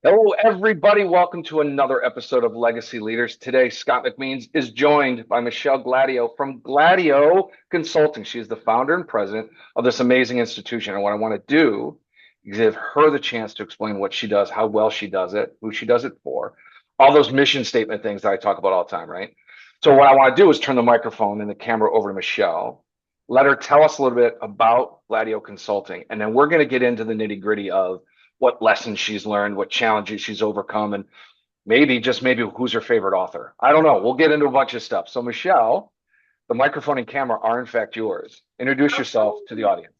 Hello, everybody. Welcome to another episode of Legacy Leaders. Today, Scott McMeans is joined by Michelle Gladieux from Gladieux Consulting. She is the founder and president of this amazing institution. And what I want to do is give her the chance to explain what she does, how well she does it, who she does it for, all those mission statement things that I talk about all the time, right? So, what I want to do is turn the microphone and the camera over to Michelle. Let her tell us a little bit about Gladieux Consulting, and then we're going to get into the nitty gritty of what lessons she's learned, what challenges she's overcome, and maybe who's her favorite author. I don't know. We'll get into a bunch of stuff. So, Michelle, the microphone and camera are in fact yours. Introduce yourself to the audience.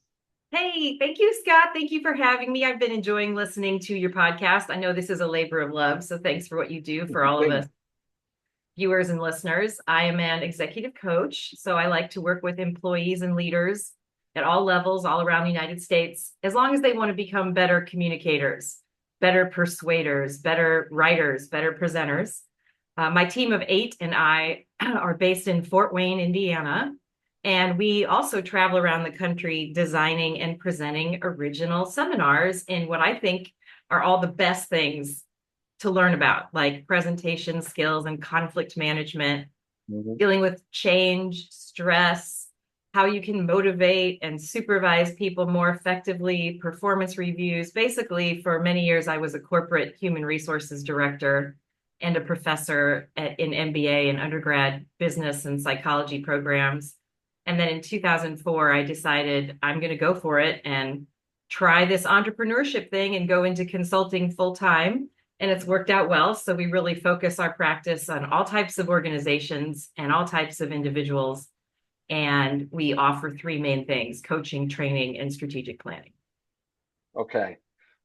Hey, thank you, Scott. Thank you for having me. I've been enjoying listening to your podcast. I know this is a labor of love, so thanks for what you do for all of us viewers and listeners. I am an executive coach, so I like to work with employees and leaders at all levels all around the United States, as long as they want to become better communicators, better persuaders, better writers, better presenters. My team of 8 and I are based in Fort Wayne, Indiana. And we also travel around the country designing and presenting original seminars in what I think are all the best things to learn about, like presentation skills and conflict management, Mhm. dealing with change, stress, how you can motivate and supervise people more effectively, performance reviews. Basically, for many years, I was a corporate human resources director and a professor in MBA and undergrad business and psychology programs. And then in 2004, I decided I'm going to go for it and try this entrepreneurship thing and go into consulting full time. And it's worked out well. So we really focus our practice on all types of organizations and all types of individuals. And we offer 3 main things: coaching, training, and strategic planning. Okay,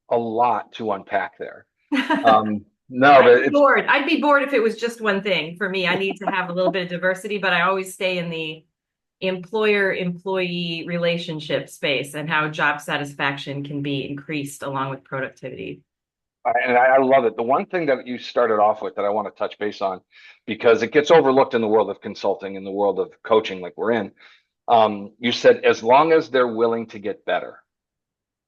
a lot to unpack there. I'd No, but be bored. I'd be bored if it was just one thing. For me, I need to have a little bit of diversity, but I always stay in the employer-employee relationship space and how job satisfaction can be increased along with productivity. I love it. The one thing that you started off with that I want to touch base on, because it gets overlooked in the world of consulting, in the world of coaching, like we're in. You said as long as they're willing to get better.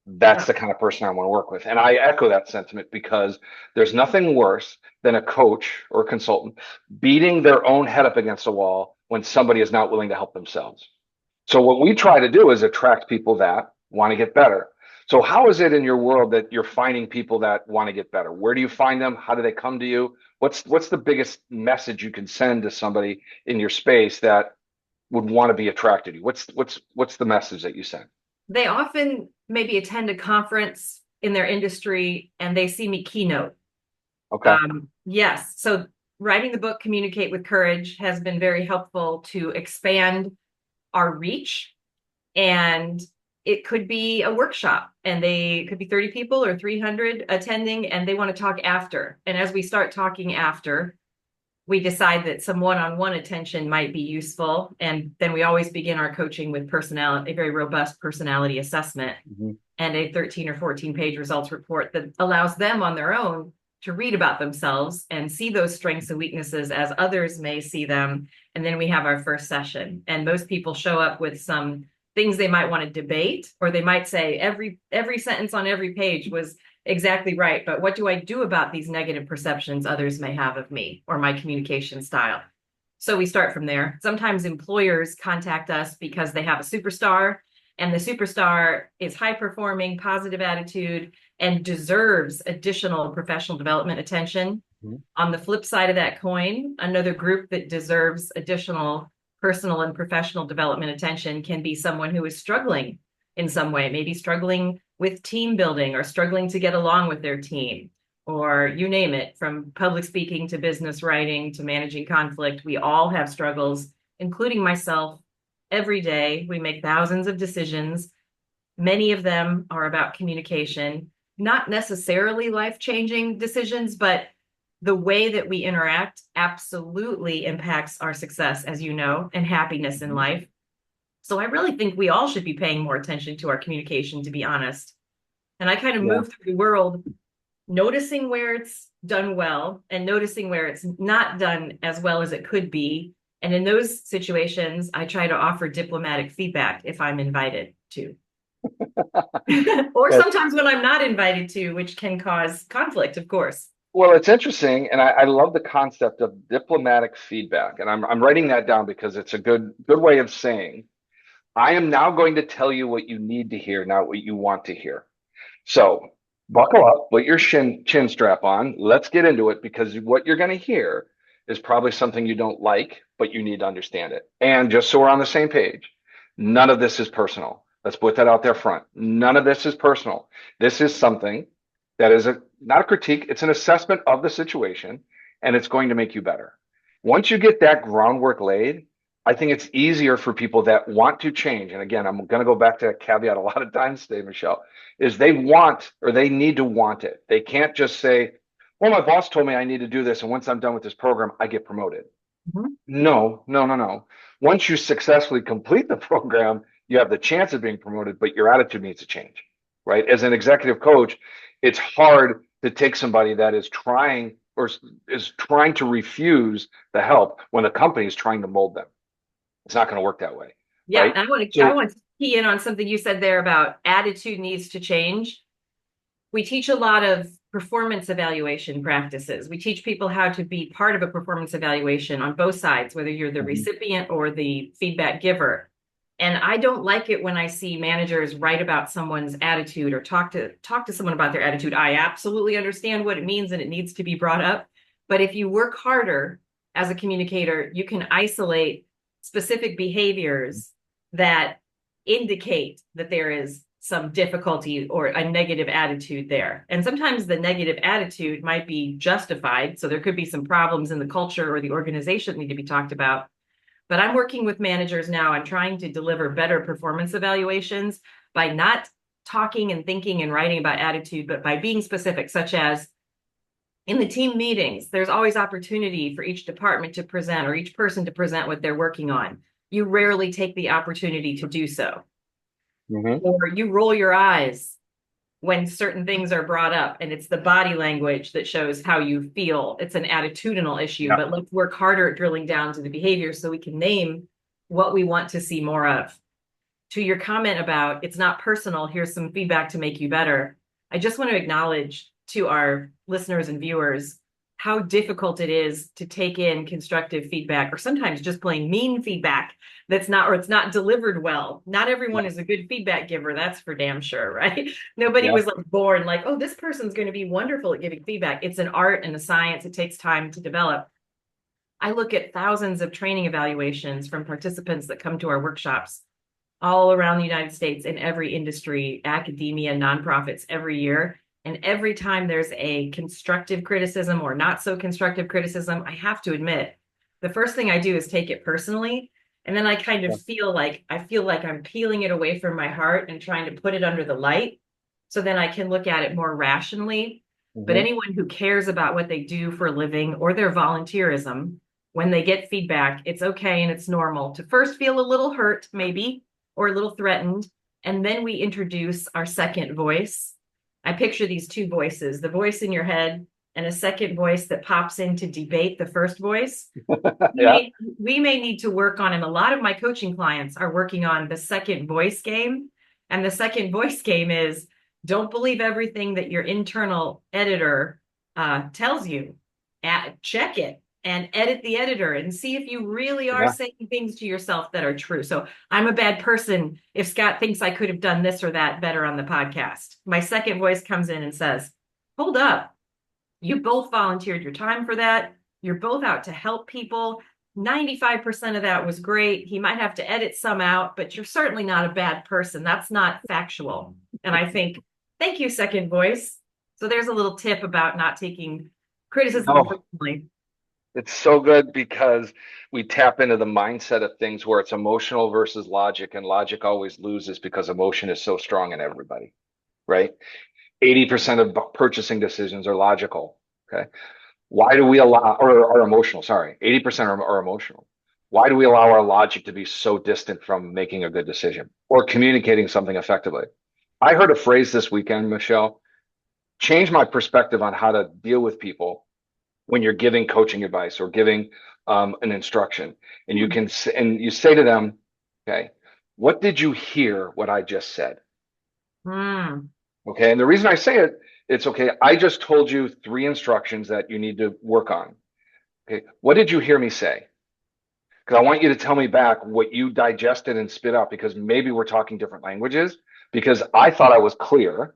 That's Yeah. the kind of person I want to work with. And I echo that sentiment because there's nothing worse than a coach or a consultant beating their own head up against a wall when somebody is not willing to help themselves. So what we try to do is attract people that want to get better. So how is it in your world that you're finding people that want to get better? Where do you find them? How do they come to you? What's the biggest message you can send to somebody in your space that would want to be attracted to you? What's the message that you send? They often maybe attend a conference in their industry and they see me keynote. Okay. Yes. So writing the book, Communicate with Courage, has been very helpful to expand our reach. And it could be a workshop and they could be 30 people or 300 attending and they want to talk after. And as we start talking after, we decide that some one-on-one attention might be useful. And then we always begin our coaching with personality, a very robust personality assessment Mhm. and a 13 or 14 page results report that allows them on their own to read about themselves and see those strengths and weaknesses as others may see them. And then we have our first session. And most people show up with some things they might want to debate, or they might say every sentence on every page was exactly right, but what do I do about these negative perceptions others may have of me or my communication style? So we start from there. Sometimes employers contact us because they have a superstar and the superstar is high performing, positive attitude, and deserves additional professional development attention. Mhm. On the flip side of that coin, another group that deserves additional personal and professional development attention can be someone who is struggling in some way, maybe struggling with team building or struggling to get along with their team, or you name it, from public speaking to business writing to managing conflict. We all have struggles, including myself. Every day, we make thousands of decisions. Many of them are about communication, not necessarily life-changing decisions, but the way that we interact absolutely impacts our success, as you know, and happiness in Mhm. life. So I really think we all should be paying more attention to our communication, to be honest. And I kind of Yeah. move through the world noticing where it's done well and noticing where it's not done as well as it could be. And in those situations, I try to offer diplomatic feedback if I'm invited to. Or Yeah. sometimes when I'm not invited to, which can cause conflict, of course. Well, it's interesting, and I love the concept of diplomatic feedback, and I'm writing that down because it's a good way of saying I am now going to tell you what you need to hear, not what you want to hear. So buckle up, put your chin strap on. Let's get into it because what you're going to hear is probably something you don't like, but you need to understand it. And just so we're on the same page, none of this is personal. Let's put that out there front. None of this is personal. This is something that is not a critique, it's an assessment of the situation, and it's going to make you better. Once you get that groundwork laid, I think it's easier for people that want to change. And again, I'm going to go back to that caveat a lot of times today, Michelle, is they want or they need to want it. They can't just say, well, my boss told me I need to do this. And once I'm done with this program, I get promoted. Mhm. No, no, no, no. Once you successfully complete the program, you have the chance of being promoted, but your attitude needs to change, right? As an executive coach, it's hard to take somebody that is trying or is trying to refuse the help when the company is trying to mold them. It's not going to work that way, Yeah, right? I So, want to key in on something you said there about attitude needs to change. We teach a lot of performance evaluation practices. We teach people how to be part of a performance evaluation on both sides, whether you're the mhm. recipient or the feedback giver. And I don't like it when I see managers write about someone's attitude or talk to someone about their attitude. I absolutely understand what it means and it needs to be brought up. But if you work harder as a communicator, you can isolate specific behaviors that indicate that there is some difficulty or a negative attitude there. And sometimes the negative attitude might be justified. So there could be some problems in the culture or the organization that need to be talked about. But I'm working with managers now. I'm trying to deliver better performance evaluations by not talking and thinking and writing about attitude, but by being specific, such as in the team meetings, there's always opportunity for each department to present or each person to present what they're working on. You rarely take the opportunity to do so, Mhm. or you roll your eyes when certain things are brought up, and it's the body language that shows how you feel. It's an attitudinal issue, Yeah. but let's work harder at drilling down to the behavior so we can name what we want to see more of. To your comment about it's not personal, here's some feedback to make you better. I just want to acknowledge to our listeners and viewers how difficult it is to take in constructive feedback or sometimes just plain mean feedback that's not or it's not delivered well. Not everyone Yeah. is a good feedback giver, that's for damn sure, right? Nobody Yeah. was like born like, oh, this person's going to be wonderful at giving feedback. It's an art and a science. It takes time to develop. I look at thousands of training evaluations from participants that come to our workshops all around the United States in every industry, academia, nonprofits every year. And every time there's a constructive criticism or not so constructive criticism, I have to admit, the first thing I do is take it personally. And then I kind of Yeah. feel like I'm peeling it away from my heart and trying to put it under the light. So then I can look at it more rationally. But Mhm. anyone who cares about what they do for a living or their volunteerism, when they get feedback, it's okay and it's normal to first feel a little hurt, maybe, or a little threatened. And then we introduce our second voice. I picture these two voices, the voice in your head and a second voice that pops in to debate the first voice. We Yeah. may, we may need to work on, and a lot of my coaching clients are working on the second voice game. And the second voice game is don't believe everything that your internal editor tells you. Check it and edit the editor and see if you really are Yeah. saying things to yourself that are true. So I'm a bad person if Scott thinks I could have done this or that better on the podcast. My second voice comes in and says, hold up. You both volunteered your time for that. You're both out to help people. 95% of that was great. He might have to edit some out, but you're certainly not a bad person. That's not factual. And I think, thank you, second voice. So there's a little tip about not taking criticism No, personally. it's so good because we tap into the mindset of things where it's emotional versus logic, and logic always loses because emotion is so strong in everybody, right? 80% of purchasing decisions are logical. Okay. Why do we allow, or are emotional? Sorry, 80% are emotional. Why do we allow our logic to be so distant from making a good decision or communicating something effectively? I heard a phrase this weekend, Michelle, change my perspective on how to deal with people when you're giving coaching advice or giving an instruction. And you Hmm. can, and you say to them, okay, what did you hear what I just said? Mm, Okay. And the reason I say it, it's okay. I just told you three instructions that you need to work on. Okay. What did you hear me say? Because I want you to tell me back what you digested and spit out, because maybe we're talking different languages, because I thought I was clear,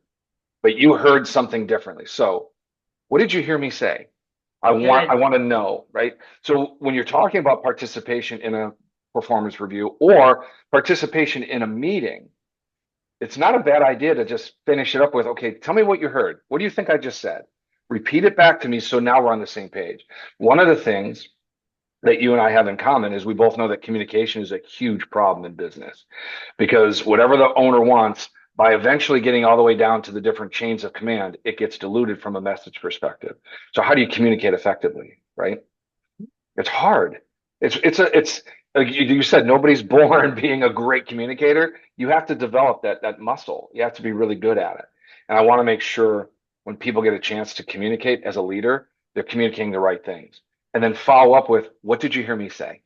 but you heard something differently. So what did you hear me say? I good. want to know, right? So when you're talking about participation in a performance review or participation in a meeting, it's not a bad idea to just finish it up with, okay, tell me what you heard. What do you think I just said? Repeat it back to me so now we're on the same page. One of the things that you and I have in common is we both know that communication is a huge problem in business, because whatever the owner wants, by eventually getting all the way down to the different chains of command, it gets diluted from a message perspective. So how do you communicate effectively, right? It's hard. It's like you said, nobody's born being a great communicator. You have to develop that muscle. You have to be really good at it. And I want to make sure when people get a chance to communicate as a leader, they're communicating the right things. And then follow up with, what did you hear me say?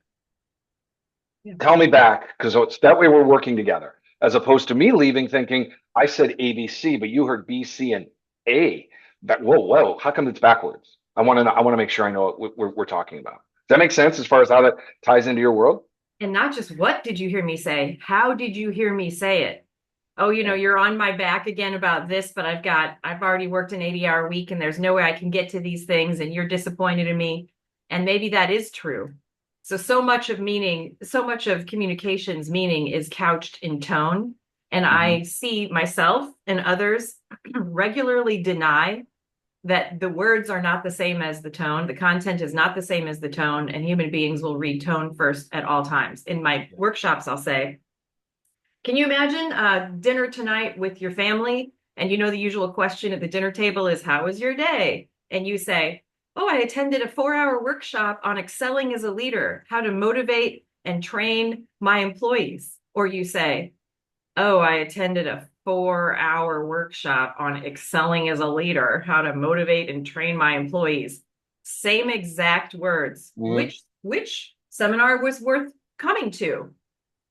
Yeah. Tell me back, because it's that way we're working together, as opposed to me leaving thinking I said ABC, but you heard B, C, and A. Whoa, how come it's backwards? I want to make sure I know what we're talking about. Does that make sense as far as how that ties into your world? And not just what did you hear me say? How did you hear me say it? Oh, Yeah. you're on my back again about this, but I've already worked an 80-hour week and there's no way I can get to these things and you're disappointed in me. And maybe that is true. So much of meaning, so much of communications meaning is couched in tone. And Mhm. I see myself and others regularly deny that the words are not the same as the tone. The content is not the same as the tone, and human beings will read tone first at all times. In my workshops, I'll say, can you imagine dinner tonight with your family? And the usual question at the dinner table is, how was your day? And you say, oh, I attended a 4-hour workshop on excelling as a leader, how to motivate and train my employees. Or you say, oh, I attended a 4-hour workshop on excelling as a leader, how to motivate and train my employees. Same exact words. Mhm. Which seminar was worth coming to?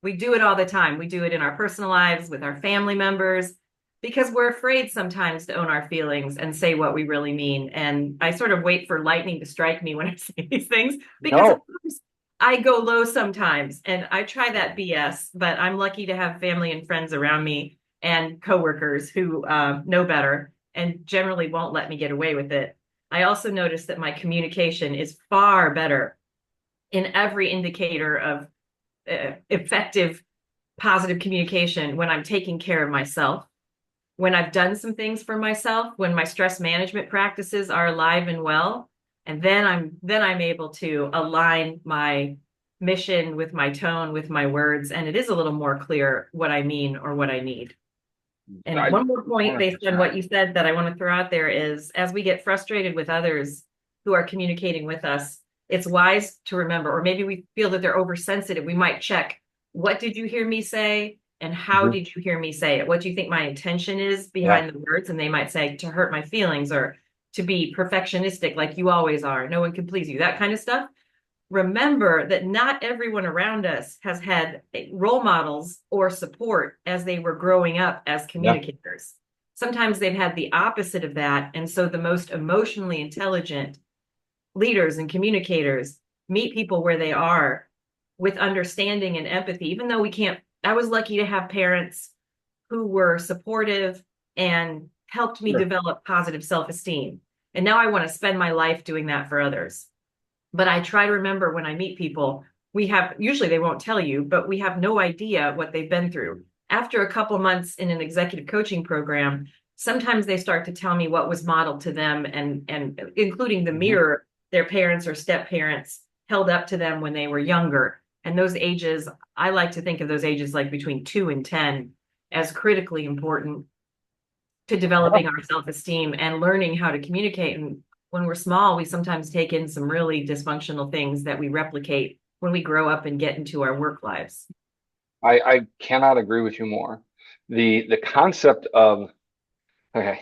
We do it all the time. We do it in our personal lives with our family members because we're afraid sometimes to own our feelings and say what we really mean. And I sort of wait for lightning to strike me when I say these things because of No, course I go low sometimes and I try that BS, but I'm lucky to have family and friends around me and coworkers who know better and generally won't let me get away with it. I also notice that my communication is far better in every indicator of effective positive communication when I'm taking care of myself, when I've done some things for myself, when my stress management practices are alive and well, and then I'm able to align my mission with my tone, with my words, and it is a little more clear what I mean or what I need. And I one more point based on 100%. what you said that I want to throw out there is as we get frustrated with others who are communicating with us, it's wise to remember, or maybe we feel that they're oversensitive. We might check, what did you hear me say? And how Mhm. did you hear me say it? What do you think my intention is Yeah. behind the words? And they might say to hurt my feelings or to be perfectionistic, like you always are. No one can please you, that kind of stuff. Remember that not everyone around us has had role models or support as they were growing up as Yeah. communicators. Sometimes they've had the opposite of that. And so the most emotionally intelligent leaders and communicators meet people where they are with understanding and empathy, even though we can't. I was lucky to have parents who were supportive and helped me Sure. develop positive self-esteem. And now I want to spend my life doing that for others. But I try to remember when I meet people, we have usually they won't tell you, but we have no idea what they've been through. After a couple months in an executive coaching program, sometimes they start to tell me what was modeled to them and including the Mhm. mirror their parents or step parents held up to them when they were younger. And those ages, I like to think of those ages like between 2 and 10 as critically important to Yeah. developing our self-esteem and learning how to communicate. And when we're small, we sometimes take in some really dysfunctional things that we replicate when we grow up and get into our work lives. I cannot agree with you more. The concept of, okay,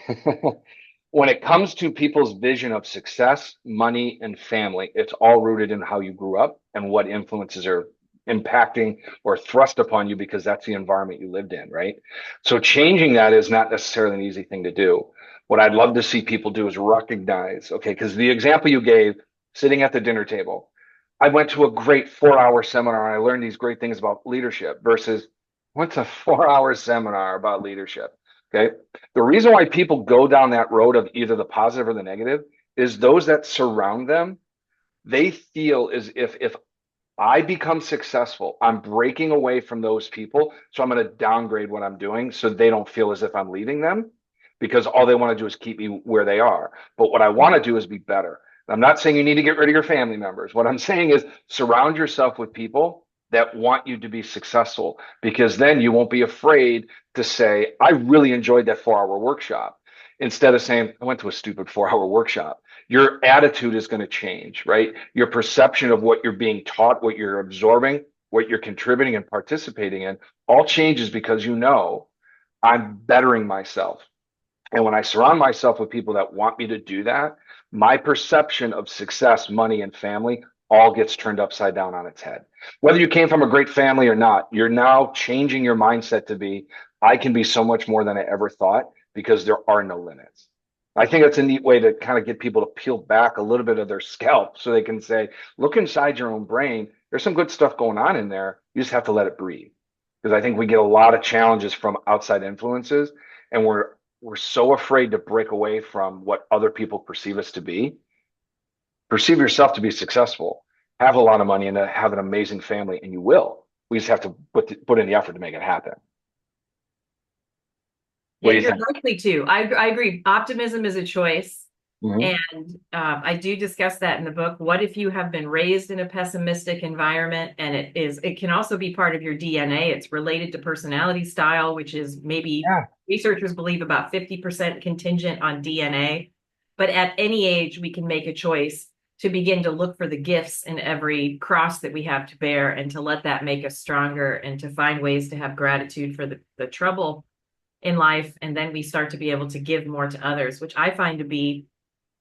when it comes to people's vision of success, money, and family, it's all rooted in how you grew up and what influences are impacting or thrust upon you because that's the environment you lived in, right? So changing that is not necessarily an easy thing to do. What I'd love to see people do is recognize, okay, because the example you gave, sitting at the dinner table, I went to a great 4 hour seminar and I learned these great things about leadership versus what's a 4 hour seminar about leadership? Okay. The reason why people go down that road of either the positive or the negative is those that surround them, they feel as if I become successful, I'm breaking away from those people. So I'm going to downgrade what I'm doing so they don't feel as if I'm leaving them because all they want to do is keep me where they are. But what I want to do is be better. I'm not saying you need to get rid of your family members. What I'm saying is surround yourself with people that want you to be successful because then you won't be afraid to say, I really enjoyed that 4 hour workshop instead of saying, I went to a stupid 4 hour workshop. Your attitude is going to change, right? Your perception of what you're being taught, what you're absorbing, what you're contributing and participating in all changes because you know I'm bettering myself. And when I surround myself with people that want me to do that, my perception of success, money, and family all gets turned upside down on its head. Whether you came from a great family or not, you're now changing your mindset to be, I can be so much more than I ever thought because there are no limits. I think that's a neat way to kind of get people to peel back a little bit of their scalp so they can say, look inside your own brain. There's some good stuff going on in there. You just have to let it breathe. Because I think we get a lot of challenges from outside influences and we're so afraid to break away from what other people perceive us to be. Perceive yourself to be successful, have a lot of money, and have an amazing family, and you will. We just have to put in the effort to make it happen. What Yeah, do you you're think? likely to. I agree. Optimism is a choice. Hmm. And I do discuss that in the book. What if you have been raised in a pessimistic environment and it can also be part of your DNA. It's related to personality style, which is maybe Yeah. researchers believe about 50% contingent on DNA. But at any age, we can make a choice to begin to look for the gifts in every cross that we have to bear and to let that make us stronger and to find ways to have gratitude for the trouble in life. And then we start to be able to give more to others, which I find to be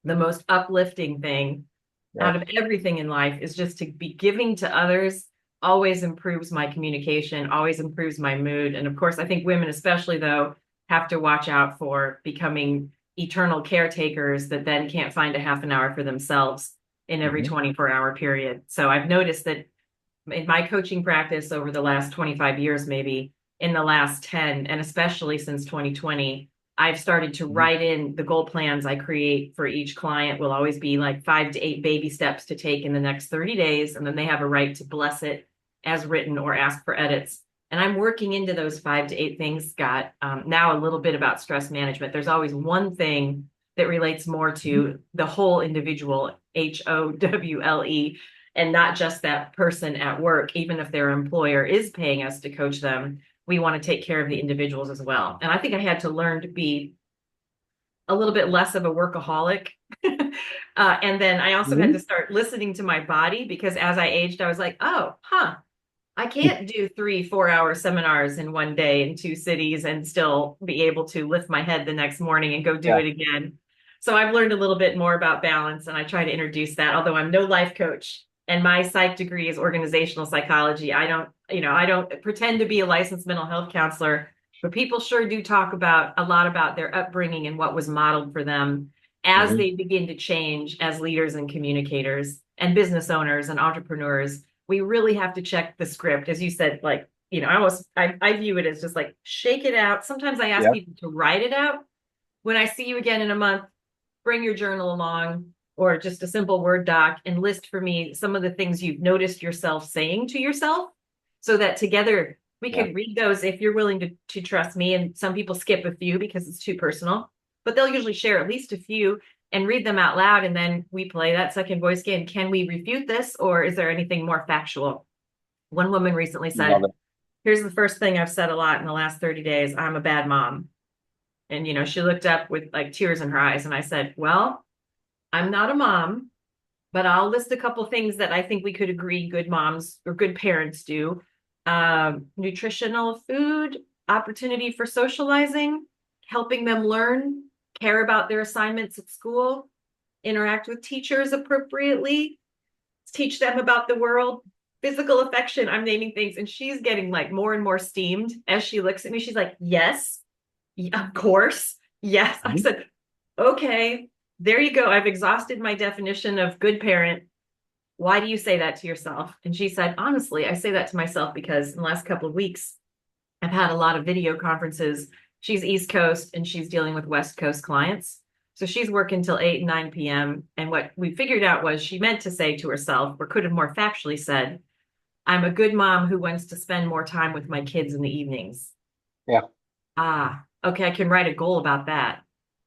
the most uplifting thing Yeah. out of everything in life is just to be giving to others always improves my communication, always improves my mood. And of course, I think women, especially though, have to watch out for becoming eternal caretakers that then can't find a half an hour for themselves in every Hmm. 24-hour period. So I've noticed that in my coaching practice over the last 25 years, maybe in the last 10, and especially since 2020, I've started to write in the goal plans I create for each client will always be like 5 to 8 baby steps to take in the next 30 days. And then they have a right to bless it as written or ask for edits. And I'm working into those 5 to 8 things, Scott. Now a little bit about stress management. There's always one thing that relates more to the whole individual, HOWLE, and not just that person at work, even if their employer is paying us to coach them. We want to take care of the individuals as well. And I think I had to learn to be a little bit less of a workaholic. And then I also had to Hmm. start listening to my body because as I aged, I was like, oh, I can't do 3 4 hour seminars in one day in 2 cities and still be able to lift my head the next morning and go do Yeah. it again. So I've learned a little bit more about balance and I try to introduce that, although I'm no life coach and my psych degree is organizational psychology. I don't pretend to be a licensed mental health counselor, but people sure do talk about a lot about their upbringing and what was modeled for them as Hmm. they begin to change as leaders and communicators and business owners and entrepreneurs. We really have to check the script, as you said, like, I view it as just like shake it out. Sometimes I ask Yeah. people to write it out. When I see you again in a month, bring your journal along or just a simple Word doc and list for me some of the things you've noticed yourself saying to yourself so that together we Yeah. could read those if you're willing to trust me. And some people skip a few because it's too personal, but they'll usually share at least a few and read them out loud. And then we play that second voice game. Can we refute this or is there anything more factual? One woman recently Love said, it. here's the first thing I've said a lot in the last 30 days. I'm a bad mom. And, she looked up with like tears in her eyes. And I said, well, I'm not a mom, but I'll list a couple things that I think we could agree good moms or good parents do. Nutritional food, opportunity for socializing, helping them learn, care about their assignments at school, interact with teachers appropriately, teach them about the world. physical affection. I'm naming things. And she's getting like more and more steamed as she looks at me. She's like, yes, of course. Yes. I Mhm. said, okay, there you go. I've exhausted my definition of good parent. Why do you say that to yourself? And she said, honestly, I say that to myself because in the last couple of weeks, I've had a lot of video conferences. She's East Coast and she's dealing with West Coast clients. So she's working till 8, 9 p.m. And what we figured out was she meant to say to herself, or could have more factually said, I'm a good mom who wants to spend more time with my kids in the evenings. Yeah. Ah, okay, I can write a goal about that.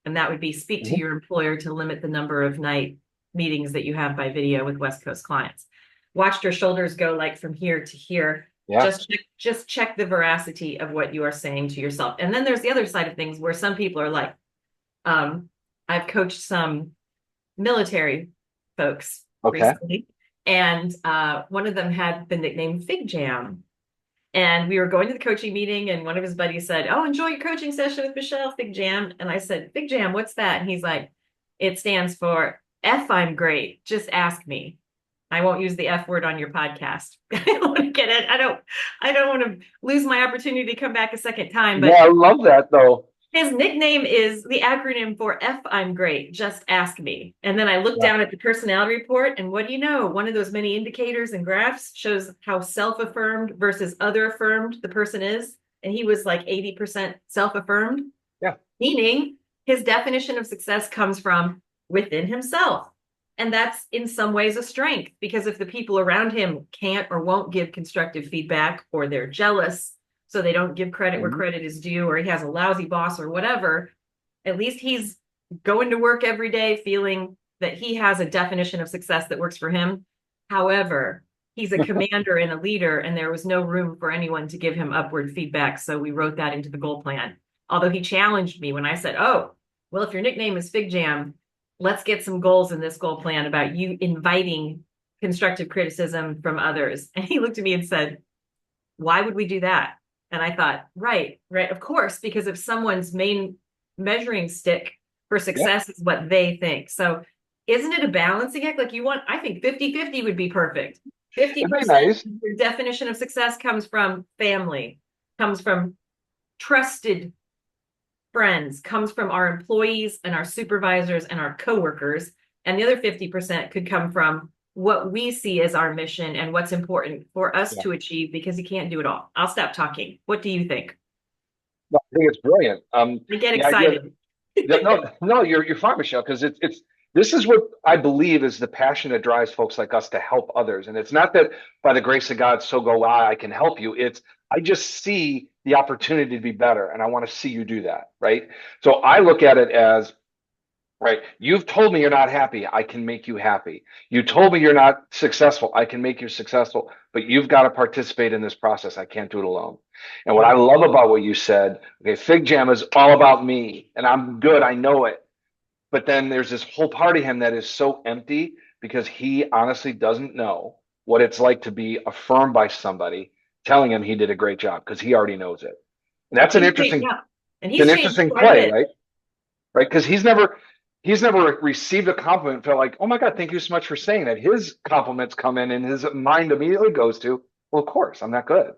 And that would be speak to Mhm. your employer to limit the number of night meetings that you have by video with West Coast clients. Watched her shoulders go like from here to here. Yeah. Just check the veracity of what you are saying to yourself. And then there's the other side of things where some people are like, um, I've coached some military folks Okay. recently, and one of them had the nickname Fig Jam. And we were going to the coaching meeting, and one of his buddies said, oh, enjoy your coaching session with Michelle, Fig Jam. And I said, Fig Jam, what's that? And he's like, it stands for F, I'm great. Just ask me. I won't use the F word on your podcast. I don't want to get it. I don't want to lose my opportunity to come back a second time. Yeah, But I love that though. his nickname is the acronym for F, I'm great. Just ask me. And then I looked Yeah. down at the personality report, and what do you know? One of those many indicators and graphs shows how self-affirmed versus other affirmed the person is. And he was like 80% self-affirmed, Yeah. meaning his definition of success comes from within himself. And that's in some ways a strength, because if the people around him can't or won't give constructive feedback, or they're jealous, so they don't give credit where Mhm. credit is due, or he has a lousy boss or whatever, at least he's going to work every day feeling that he has a definition of success that works for him. However, he's a commander and a leader, and there was no room for anyone to give him upward feedback. So we wrote that into the goal plan. Although he challenged me when I said, oh, well, if your nickname is Fig Jam, let's get some goals in this goal plan about you inviting constructive criticism from others. And he looked at me and said, why would we do that? And I thought, right, of course, because if someone's main measuring stick for Yeah. success is what they think. So isn't it a balancing act? Like you want, I think 50-50 would be perfect. It'd be 50% nice. your definition of success comes from family, comes from trusted friends, comes from our employees and our supervisors and our coworkers. And the other 50% could come from what we see as our mission and what's important for us Yeah. to achieve, because you can't do it all. I'll stop talking. What do you think? No, I think it's brilliant. I get The idea excited. no, no, you're fine, Michelle, because it's this is what I believe is the passion that drives folks like us to help others. And it's not that by the grace of God, so go I can help you. It's I just see the opportunity to be better, and I want to see you do that, right? So I look at it as right. You've told me you're not happy. I can make you happy. You told me you're not successful. I can make you successful, but you've got to participate in this process. I can't do it alone. And what I love about what you said, okay, Fig Jam is all about me and I'm good. I know it. But then there's this whole part of him that is so empty because he honestly doesn't know what it's like to be affirmed by somebody telling him he did a great job because he already knows it. And that's He's changed, yeah. And it's an he's changed interesting quite a play, bit. right? Right? Because he's never received a compliment and felt like, oh my God, thank you so much for saying that. His compliments come in and his mind immediately goes to, well, of course, I'm not good.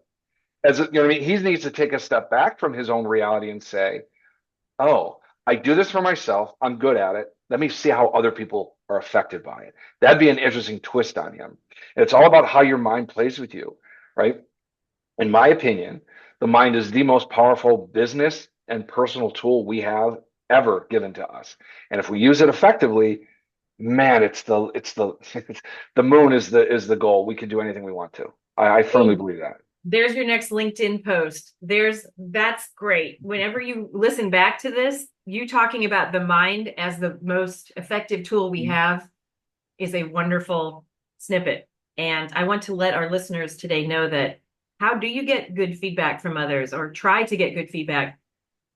As you know what I mean, he needs to take a step back from his own reality and say, oh, I do this for myself. I'm good at it. Let me see how other people are affected by it. That'd be an interesting twist on him. And it's all about how your mind plays with you, right? In my opinion, the mind is the most powerful business and personal tool we have ever given to us. And if we use it effectively, man, it's the the moon is the goal. We can do anything we want to. I firmly Boom. believe that. There's your next LinkedIn post. That's great. Whenever you listen back to this, you talking about the mind as the most effective tool we have is a wonderful snippet. And I want to let our listeners today know that how do you get good feedback from others, or try to get good feedback?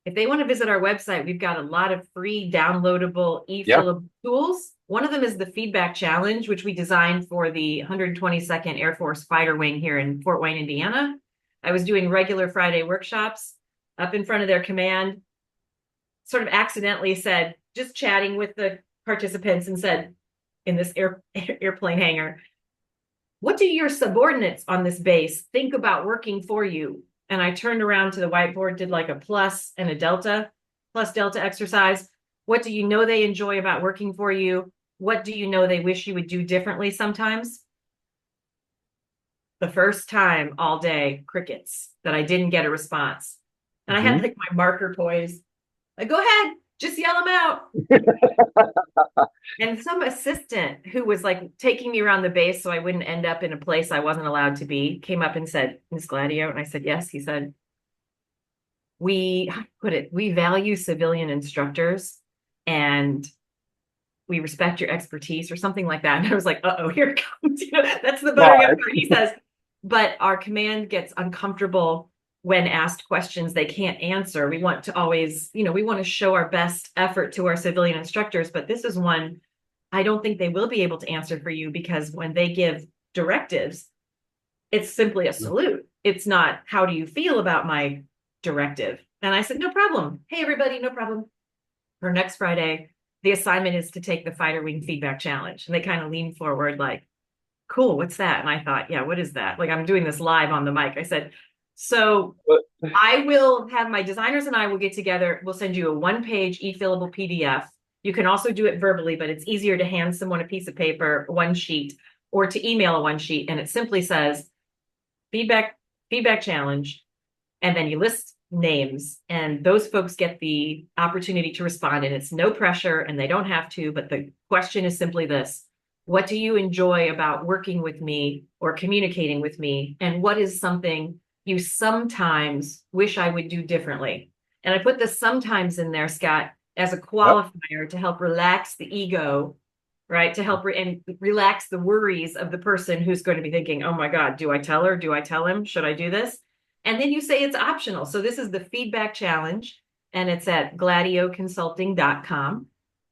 If they want to visit our website, we've got a lot of free downloadable Yeah. e-fillable tools. One of them is the feedback challenge, which we designed for the 122nd Air Force Fighter Wing here in Fort Wayne, Indiana. I was doing regular Friday workshops up in front of their command, sort of accidentally said, just chatting with the participants, and said in this airplane hangar, what do your subordinates on this base think about working for you? And I turned around to the whiteboard, did like a plus and a delta, plus delta exercise. What do you know they enjoy about working for you? What do you know they wish you would do differently sometimes? The first time all day, crickets, that I didn't get a response. And I had like my marker poised. Like, go ahead, just yell them out. And some assistant who was like taking me around the base so I wouldn't end up in a place I wasn't allowed to be came up and said, Miss Gladio. And I said, yes. He said, how to put it, we value civilian instructors and we respect your expertise or something like that. And I was like, uh-oh, here it comes. That's the buttering up part. He says, but our command gets uncomfortable when asked questions they can't answer. We want to always, we want to show our best effort to our civilian instructors, but this is one I don't think they will be able to answer for you, because when they give directives, it's simply a salute. It's not, how do you feel about my directive? And I said, no problem. Hey, everybody, no problem. For next Friday, the assignment is to take the fighter wing feedback challenge. And they kind of leaned forward like, cool, what's that? And I thought, yeah, what is that? Like, I'm doing this live on the mic. I said, so I will have my designers and I will get together. We'll send you a 1-page e-fillable PDF. You can also do it verbally, but it's easier to hand someone a piece of paper, one sheet, or to email a one sheet. And it simply says feedback challenge. And then you list names, and those folks get the opportunity to respond. And it's no pressure and they don't have to, but the question is simply this: what do you enjoy about working with me or communicating with me? And what is something you sometimes wish I would do differently? And I put this sometimes in there, Scott, as a qualifier to help relax the ego, right? To help and relax the worries of the person who's going to be thinking, oh my God, do I tell her? Do I tell him? Should I do this? And then you say it's optional. So this is the feedback challenge, and it's at GladioConsulting.com.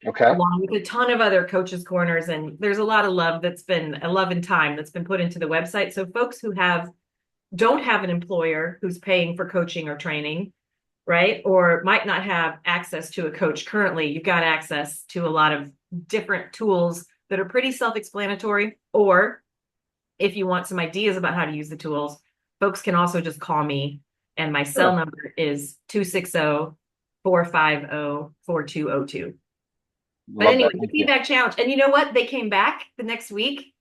Okay. Along with a ton of other coaches' corners. And there's a lot of love and time that's been put into the website. So folks who don't have an employer who's paying for coaching or training, right? Or might not have access to a coach currently, you've got access to a lot of different tools that are pretty self-explanatory. Or if you want some ideas about how to use the tools, folks can also just call me. And my cell number is 260-450-4202. But anyway, the feedback challenge. And you know what? They came back the next week.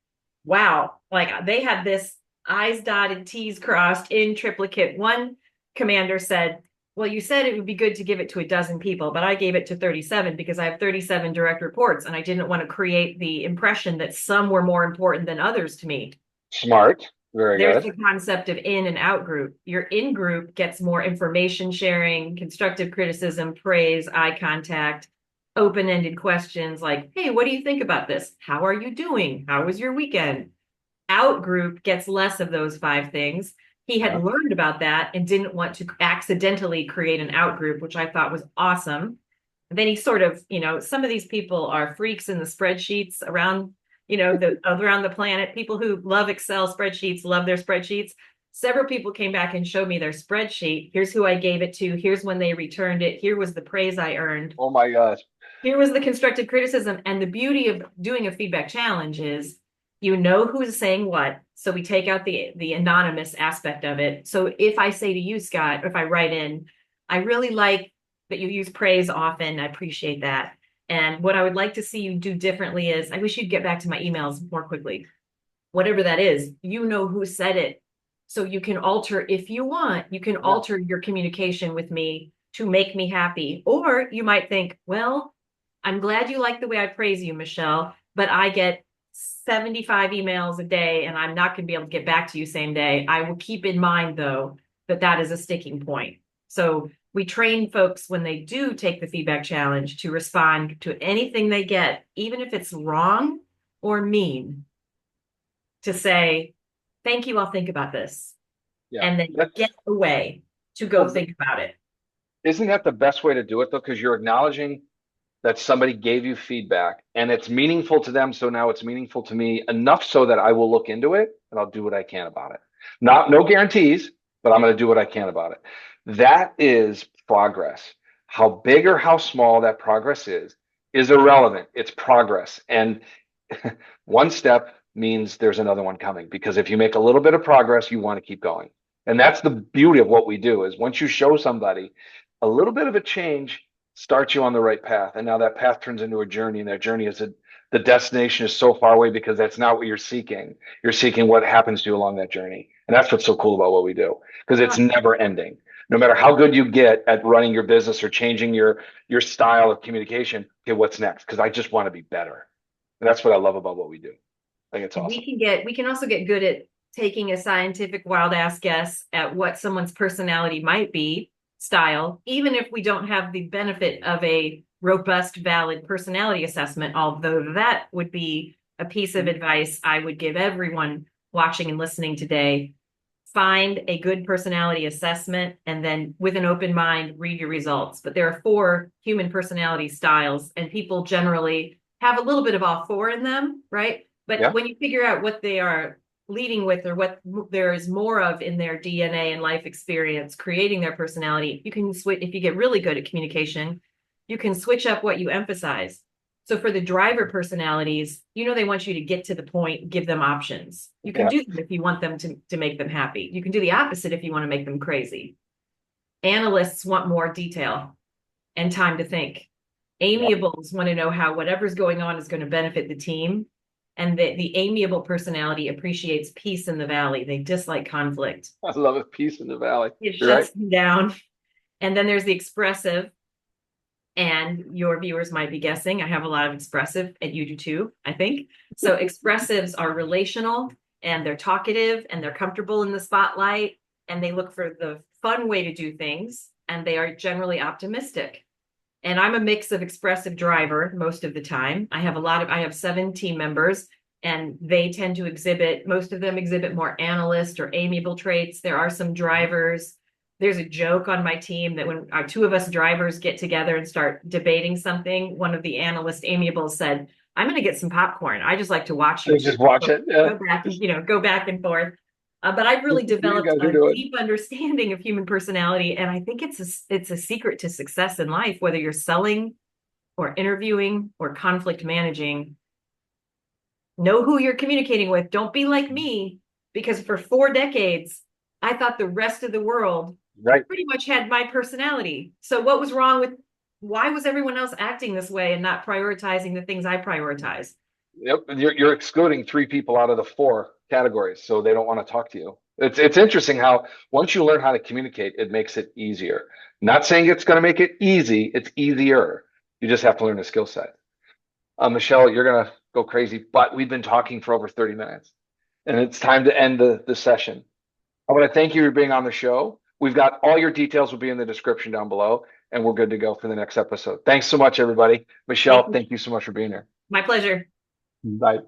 Wow. Like, they had this I's dotted, T's crossed in triplicate. One commander said, well, you said it would be good to give it to a dozen people, but I gave it to 37 because I have 37 direct reports, and I didn't want to create the impression that some were more important than others to me. Smart. Very good. There's the concept of in and out group. Your in group gets more information sharing, constructive criticism, praise, eye contact, open-ended questions like, hey, what do you think about this? How are you doing? How was your weekend? Out group gets less of those 5 things. He had learned about that and didn't want to accidentally create an out group, which I thought was awesome. And then he sort of, some of these people are freaks in the spreadsheets around, around the planet. People who love Excel spreadsheets, love their spreadsheets. Several people came back and showed me their spreadsheet. Here's who I gave it to. Here's when they returned it. Here was the praise I earned. Oh my gosh. Here was the constructive criticism. And the beauty of doing a feedback challenge is, who's saying what. So we take out the anonymous aspect of it. So if I say to you, Scott, if I write in, I really like that you use praise often. I appreciate that. And what I would like to see you do differently is, I wish you'd get back to my emails more quickly. Whatever that is, who said it. So you can alter, if you want, you can alter your communication with me to make me happy. Or you might think, well, I'm glad you like the way I praise you, Michelle, but I get 75 emails a day and I'm not going to be able to get back to you same day. I will keep in mind, though, that is a sticking point. So we train folks when they do take the feedback challenge to respond to anything they get, even if it's wrong or mean, to say, thank you, I'll think about this. And then get away to go think about it. Isn't that the best way to do it, though? Because you're acknowledging that somebody gave you feedback and it's meaningful to them. So now it's meaningful to me enough so that I will look into it and I'll do what I can about it. No guarantees, but I'm going to do what I can about it. That is progress. How big or how small that progress is irrelevant. It's progress. And one step means there's another one coming. Because if you make a little bit of progress, you want to keep going. And that's the beauty of what we do is once you show somebody a little bit of a change starts you on the right path. And now that path turns into a journey, and that journey is the destination is so far away because that's not what you're seeking. You're seeking what happens to you along that journey. And that's what's so cool about what we do, because it's never ending. No matter how good you get at running your business or changing your style of communication, okay, what's next? Because I just want to be better. And that's what I love about what we do. I think it's awesome. We can also get good at taking a scientific wild ass guess at what someone's personality might be, style, even if we don't have the benefit of a robust, valid personality assessment, although that would be a piece of advice I would give everyone watching and listening today. Find a good personality assessment and then with an open mind, read your results. But there are 4 human personality styles, and people generally have a little bit of all 4 in them, right? But when you figure out what they are leading with or what there is more of in their DNA and life experience, creating their personality, you can switch. If you get really good at communication, you can switch up what you emphasize. So for the driver personalities, they want you to get to the point, give them options. You can do that if you want them to make them happy. You can do the opposite if you want to make them crazy. Analysts want more detail and time to think. Amiables want to know how whatever's going on is going to benefit the team. And the amiable personality appreciates peace in the valley. They dislike conflict. I love it. Peace in the valley. It shuts them down. And then there's the expressive. And your viewers might be guessing, I have a lot of expressive, and you do too, I think. So expressives are relational, and they're talkative, and they're comfortable in the spotlight, and they look for the fun way to do things, and they are generally optimistic. And I'm a mix of expressive driver most of the time. I have 7 team members, and they tend to most of them exhibit more analyst or amiable traits. There are some drivers. There's a joke on my team that when our 2 of us drivers get together and start debating something, one of the analyst amiables said, I'm going to get some popcorn. I just like to watch you. Just watch it. Yeah. Go back and forth. But I've really developed a deep understanding of human personality. And I think it's a secret to success in life, whether you're selling or interviewing or conflict managing. Know who you're communicating with. Don't be like me, because for 4 decades, I thought the rest of the world pretty much had my personality. So what was wrong with, why was everyone else acting this way and not prioritizing the things I prioritize? Yep. You're excluding 3 people out of the 4 categories, so they don't want to talk to you. It's interesting how once you learn how to communicate, it makes it easier. Not saying it's going to make it easy, it's easier. You just have to learn a skill set. Michelle, you're going to go crazy, but we've been talking for over 30 minutes, and it's time to end the session. I want to thank you for being on the show. We've got all your details will be in the description down below, and we're good to go for the next episode. Thanks so much, everybody. Michelle, thank you so much for being here. My pleasure. Bye.